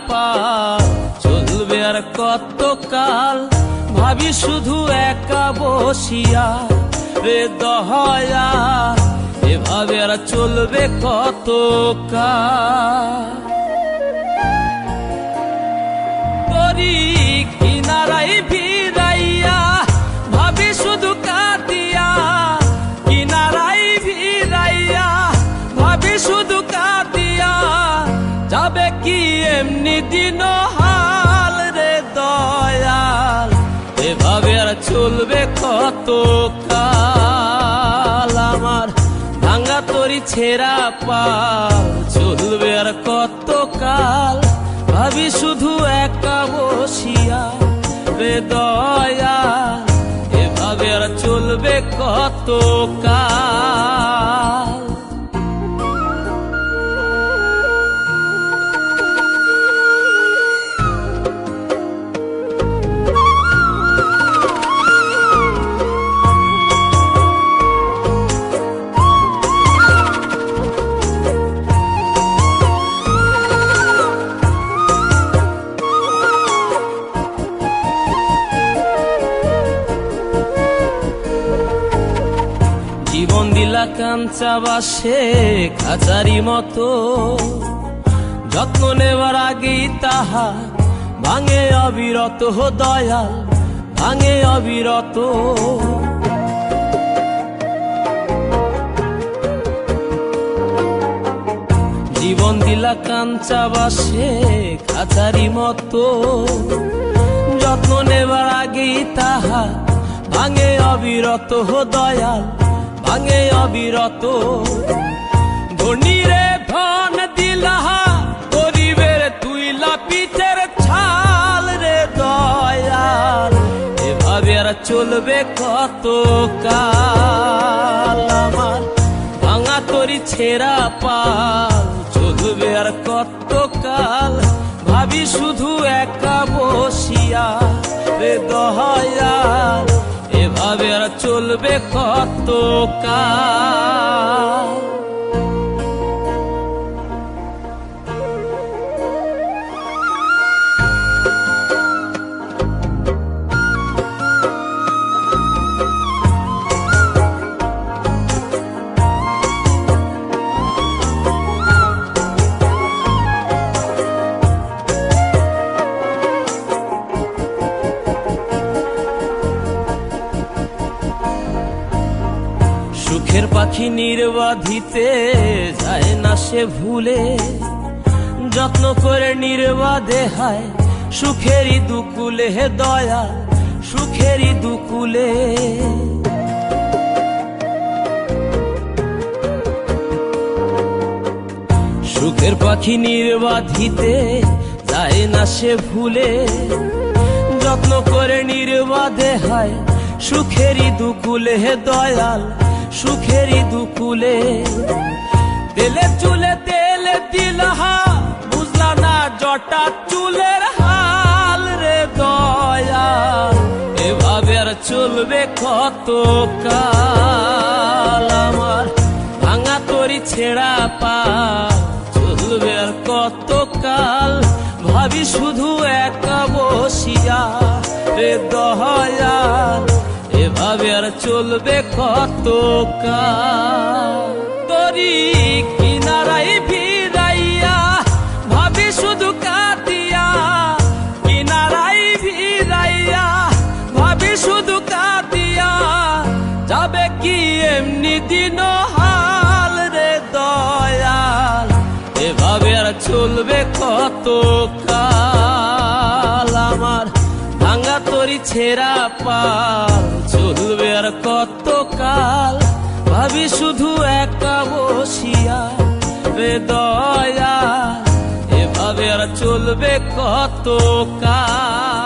পাল, চলবে আর কত কাল, ভাবি শুধু একা বসিয়া রে দয়া, এভাবে আর চলবে কত কাল। তরি কিনারাই ভিড়াইয়া ভাবি শুধু কাঁদিয়া, কিনারাই ভিড়াইয়া ভাবি শুধু কাঁদিয়া, যাবে কি এমনি দিন হাল রে দয়াল, এভাবে আর চলবে কত কাল। আমার ভাঙা তরি ছেঁড়া পাল, চলবে আর কত কাল, ভাবি শুধু একা বসিয়া রে দয়াল, এভাবে আর চলবে কত কাল। জীবন দিলা কাঞ্চা বাসে খাঁচারি মতো, যত্ন নেবার আগেই তাহা ভাঙে অবিরত দয়াল, ভাঙে অবিরত। জীবন দিলা কাঞ্চা বাসে খাঁচারি মতো, যত্ন নেবার আগেই তাহা ভাঙে অবিরত দয়াল, ভাঙে অবিরত। ধনীরে ধন দিলা, গরিবের তুইলা পিঠের ছাল রে দয়াল, এভাবে আর চলবে কত কাল। আমার ভাঙা তরি ছেঁড়া পাল, চলবে আর কত কাল, ভাবি শুধু একা বসিয়া রে দয়াল, এভাবে আর চলবে কত কাল। সুখের পাখি নির্বাধিতে যায় না সে ভুলে, যত্ন করে নির্বাধে হায় সুখেরই দুকুলে হে দয়াল, সুখেরই দুকুলে। সুখের পাখি নির্বাধিতে যায় না সে ভুলে, যত্ন করে নির্বাধে হায় সুখেরই দুকুলে হে দয়াল, সুখেরই দুকুলে। তেলে চুলে তেল দিলহা, বুঝলা না জটা চুলের হাল রে দয়াল, এভাবে আর চলবে কত কাল। আমার ভাঙা তরি ছেঁড়া পাল, চলবে আর কত কাল, ভাবি শুধু একা বসিয়া রে দয়াল, এভাবে আর চলবে কত কাল। তরি কিনারাই ভিড়াইয়া ভাবি শুধু কাঁদিয়া, কিনারাই ভিড়াইয়া ভাবি শুধু কাঁদিয়া, যাবে কি এমনি দিন হাল রে দয়াল, এভাবে আর চলবে কত কাল। আমার ভাঙা তরি ছেঁড়া পাল, চলবে আর কত কাল, ভাবি শুধু একা বসিয়া রে দয়াল, এভাবে আর চলবে কত কাল।